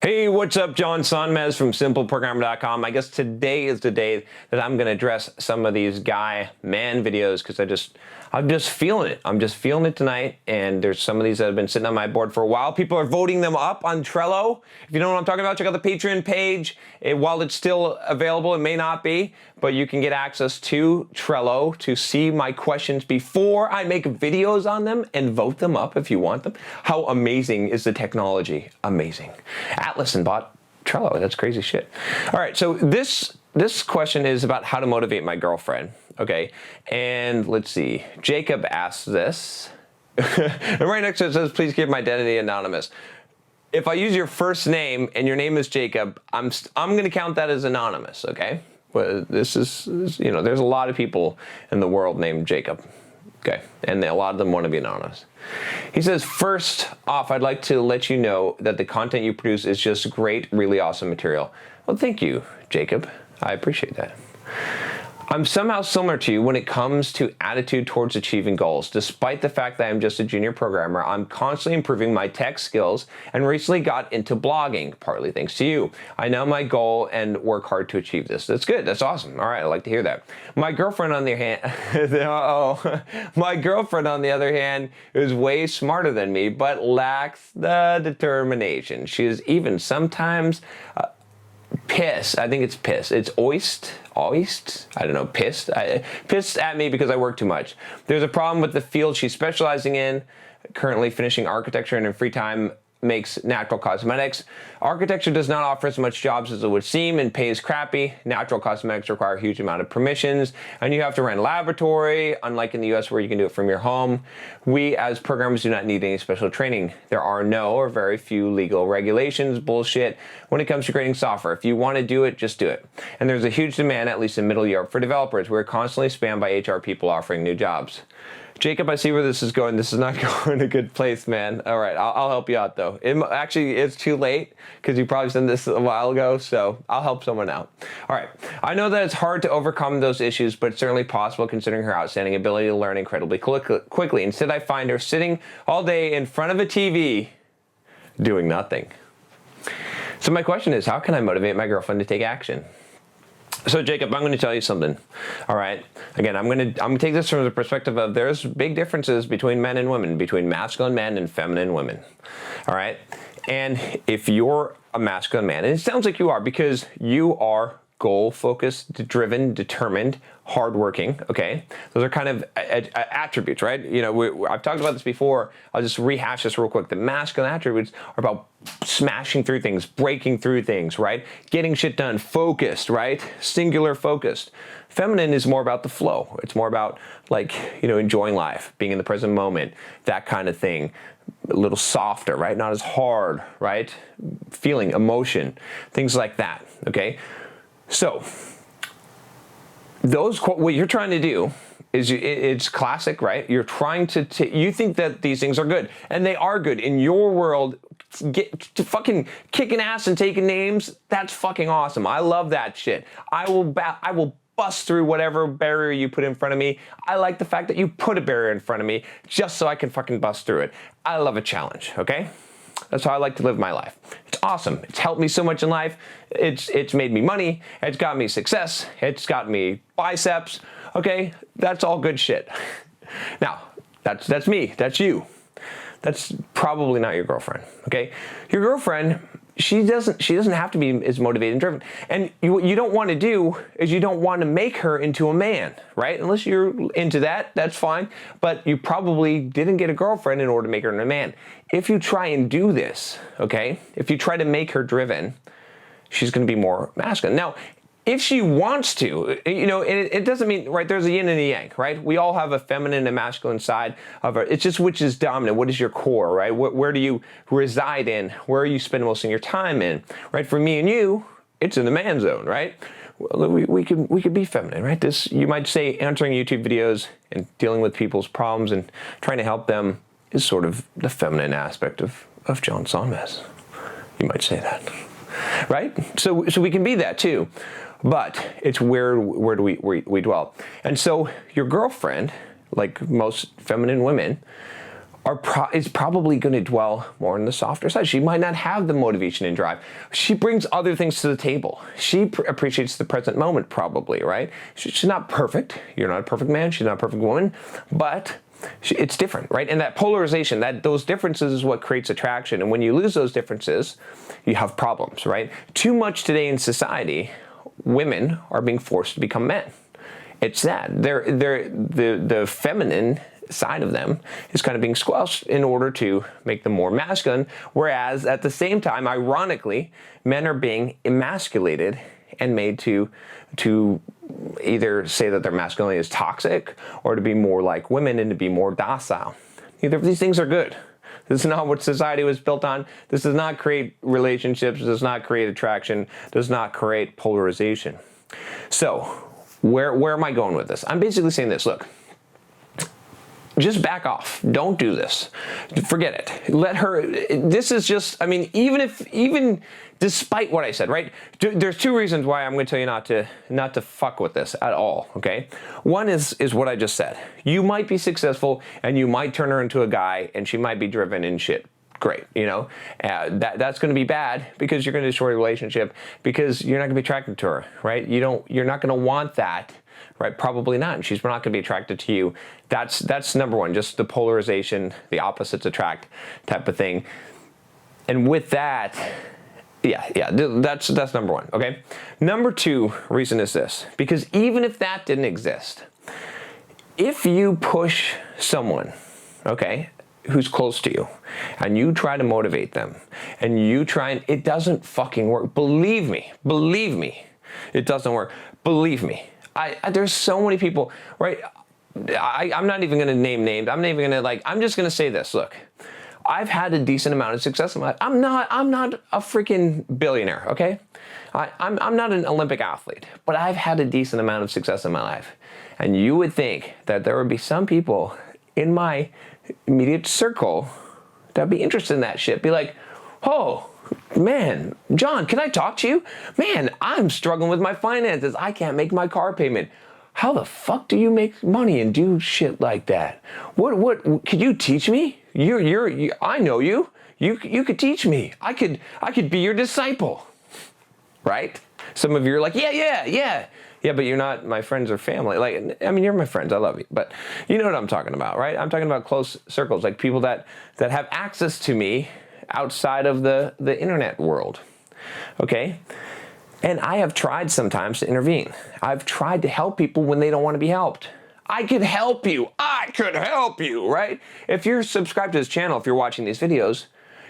Hey, what's up? John Sonmez from simpleprogrammer.com. I guess today is the day that I'm going to address some of these man videos because I'm just feeling it. I'm just feeling it tonight, and there's some of these that have been sitting on my board for a while. People are voting them up on Trello. If you don't know what I'm talking about, check out the Patreon page. While it's still available, it may not be, but you can get access to Trello to see my questions before I make videos on them and vote them up if you want them. How amazing is the technology? Amazing. Atlassian bought Trello. That's crazy shit. All right, so this question is about how to motivate my girlfriend. Okay, and let's see. Jacob asks this. And right next to it says, please keep my identity anonymous. If I use your first name and your name is Jacob, I'm going to count that as anonymous, okay? But this is, you know, there's a lot of people in the world named Jacob, okay? And a lot of them want to be anonymous. He says, first off, I'd like to let you know that the content you produce is just great, really awesome material. Well, thank you, Jacob. I appreciate that. I'm somehow similar to you when it comes to attitude towards achieving goals. Despite the fact that I'm just a junior programmer, I'm constantly improving my tech skills and recently got into blogging, partly thanks to you. I know my goal and work hard to achieve this. That's good. That's awesome. All right, I like to hear that. My girlfriend on the other hand, is way smarter than me, but lacks the determination. She is even sometimes pissed. I think it's pissed. It's oist. I don't know, pissed at me because I work too much. There's a problem with the field she's specializing in, currently finishing architecture, and in free time makes natural cosmetics. Architecture does not offer as much jobs as it would seem and pays crappy. Natural cosmetics require a huge amount of permissions, and you have to rent a laboratory, unlike in the US where you can do it from your home. We as programmers do not need any special training. There are no or very few legal regulations, bullshit, when it comes to creating software. If you want to do it, just do it. And there's a huge demand, at least in Middle Europe, for developers. We're constantly spammed by HR people offering new jobs. Jacob, I see where this is going. This is not going a good place, man. All right, I'll help you out, though. Actually, it's too late because you probably sent this a while ago, so I'll help someone out. All right, I know that it's hard to overcome those issues, but it's certainly possible considering her outstanding ability to learn incredibly quickly. Instead, I find her sitting all day in front of a TV doing nothing. So my question is, how can I motivate my girlfriend to take action? So Jacob, I'm going to tell you something. All right. Again, I'm going to take this from the perspective of there's big differences between men and women, between masculine men and feminine women. All right. And if you're a masculine man, and it sounds like you are because you are goal-focused, driven, determined, hardworking, okay? Those are kind of attributes, right? You know, I've talked about this before. I'll just rehash this real quick. The masculine attributes are about smashing through things, breaking through things, right? Getting shit done, focused, right? Singular focused. Feminine is more about the flow. It's more about, like, you know, enjoying life, being in the present moment, that kind of thing. A little softer, right? Not as hard, right? Feeling, emotion, things like that, okay? So, what you're trying to do is, it's classic, right? You're trying to you think that these things are good, and they are good. In your world, get to fucking kicking ass and taking names, that's fucking awesome. I love that shit. I will bust through whatever barrier you put in front of me. I like the fact that you put a barrier in front of me just so I can fucking bust through it. I love a challenge, okay? That's how I like to live my life. It's awesome. It's helped me so much in life. It's made me money. It's got me success. It's got me biceps. Okay, that's all good shit. Now, that's me. That's you. That's probably not your girlfriend. Okay, your girlfriend, she doesn't have to be as motivated and driven. And what you don't want to do is you don't want to make her into a man, right? Unless you're into that, that's fine. But you probably didn't get a girlfriend in order to make her into a man. If you try and do this, okay, if you try to make her driven, she's going to be more masculine. Now, if she wants to, you know, it doesn't mean, right, there's a yin and a yang, right? We all have a feminine and masculine side of it. It's just which is dominant. What is your core, right? Where do you reside in? Where are you spending most of your time in, right? For me and you, it's in the man zone, right? Well, we could be feminine, right? This, you might say, answering YouTube videos and dealing with people's problems and trying to help them is sort of the feminine aspect of John Sonmez. You might say that, right? So we can be that too. But it's where do we dwell. And so your girlfriend, like most feminine women, is probably going to dwell more on the softer side. She might not have the motivation and drive. She brings other things to the table. She appreciates the present moment, probably, right? She's not perfect. You're not a perfect man. She's not a perfect woman, but it's different, right? And that polarization, those differences is what creates attraction. And when you lose those differences, you have problems, right? Too much today in society, women are being forced to become men. It's sad. The feminine side of them is kind of being squelched in order to make them more masculine, whereas at the same time, ironically, men are being emasculated and made to either say that their masculinity is toxic or to be more like women and to be more docile. Neither of these things are good. This is not what society was built on. This does not create relationships, does not create attraction, does not create polarization. So, where am I going with this? I'm basically saying this, look, just back off. Don't do this. Forget it. Let her, this is just, I mean, even despite what I said, right? There's two reasons why I'm going to tell you not to fuck with this at all, okay? One is what I just said. You might be successful and you might turn her into a guy and she might be driven and shit. Great, you know, that's going to be bad because you're going to destroy a relationship because you're not going to be attracted to her, right? You're not going to want that, right? Probably not. And she's not going to be attracted to you. That's number one, just the polarization, the opposites attract type of thing. And with that, yeah, that's number one, okay? Number two reason is this, because even if that didn't exist, if you push someone, okay, who's close to you, and you try to motivate them, and you try and it doesn't fucking work. Believe me, it doesn't work. Believe me. There's so many people, right? I'm not even gonna name names. I'm not even gonna I'm just gonna say this, look. I've had a decent amount of success in my life. I'm not a freaking billionaire, okay? I'm not an Olympic athlete, but I've had a decent amount of success in my life. And you would think that there would be some people in my immediate circle that'd be interested in that shit. Be like, oh, man, John, can I talk to you? Man, I'm struggling with my finances. I can't make my car payment. How the fuck do you make money and do shit like that? What could you teach me? I know you. You could teach me. I could be your disciple. Right? Some of you are like, yeah, but you're not my friends or family. Like, I mean, you're my friends. I love you. But you know what I'm talking about, right? I'm talking about close circles, like people that have access to me outside of the internet world. Okay? And I have tried sometimes to intervene. I've tried to help people when they don't want to be helped. I could help you, right? If you're subscribed to this channel, if you're watching these videos,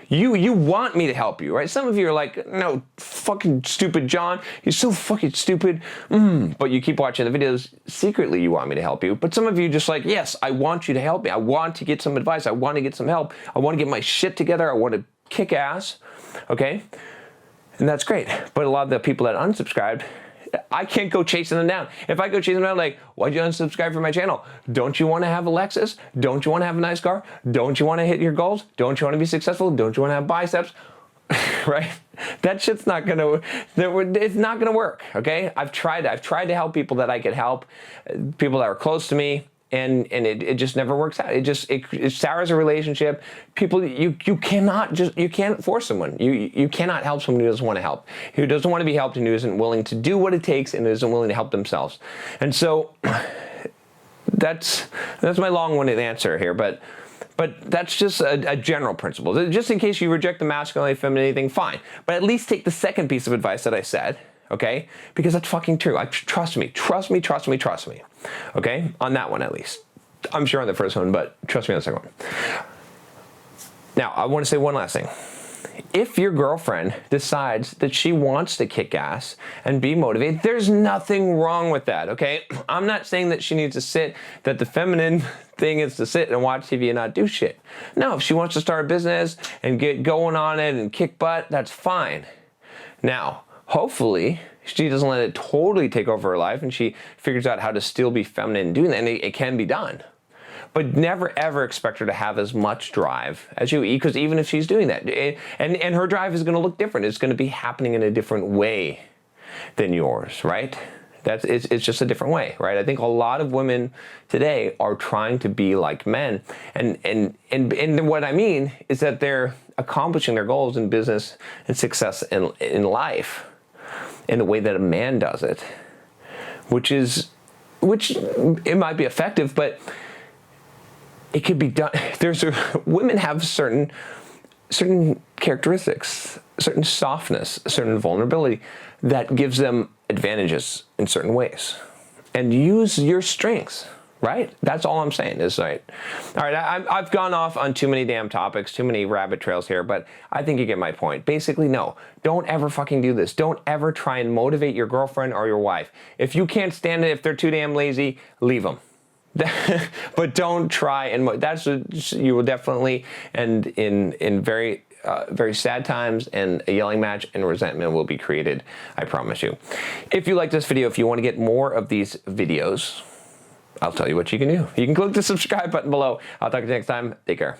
you want me to help you, right? Some of you are like, no, fucking stupid John, you're so fucking stupid. But you keep watching the videos, secretly you want me to help you. But some of you just like, yes, I want you to help me. I want to get some advice. I want to get some help. I want to get my shit together. I want to kick ass, okay? And that's great. But a lot of the people that unsubscribed, I can't go chasing them down. If I go chasing them down, like, why'd you unsubscribe from my channel? Don't you want to have a Lexus? Don't you want to have a nice car? Don't you want to hit your goals? Don't you want to be successful? Don't you want to have biceps? Right? That shit's not gonna, it's not gonna work, okay? I've tried to help people that I could help, people that are close to me, and it just never works out. It sours a relationship. People, you can't force someone. You cannot help someone who doesn't want to help, who doesn't want to be helped, and who isn't willing to do what it takes and isn't willing to help themselves. And so that's my long-winded answer here, but that's just a general principle. Just in case you reject the masculinity, femininity thing, fine. But at least take the second piece of advice that I said, okay? Because that's fucking true. Trust me. Okay? On that one, at least. I'm sure on the first one, but trust me on the second one. Now, I want to say one last thing. If your girlfriend decides that she wants to kick ass and be motivated, there's nothing wrong with that, okay? I'm not saying that she needs to sit, that the feminine thing is to sit and watch TV and not do shit. No, if she wants to start a business and get going on it and kick butt, that's fine. Now, hopefully, she doesn't let it totally take over her life and she figures out how to still be feminine and doing that, and it can be done. But never ever expect her to have as much drive as you, because even if she's doing that, and her drive is going to look different, it's going to be happening in a different way than yours, right? It's just a different way, right? I think a lot of women today are trying to be like men, and what I mean is that they're accomplishing their goals in business and success in life in the way that a man does it, which it might be effective, but it could be done. Women have certain characteristics, certain softness, certain vulnerability that gives them advantages in certain ways. And use your strengths, right? That's all I'm saying is right. All right, I've gone off on too many damn topics, too many rabbit trails here, but I think you get my point. Basically, no, don't ever fucking do this. Don't ever try and motivate your girlfriend or your wife. If you can't stand it, if they're too damn lazy, leave them. But don't try and you will definitely end in very sad times, and a yelling match and resentment will be created. I promise you. If you like this video, if you want to get more of these videos, I'll tell you what you can do. You can click the subscribe button below. I'll talk to you next time. Take care.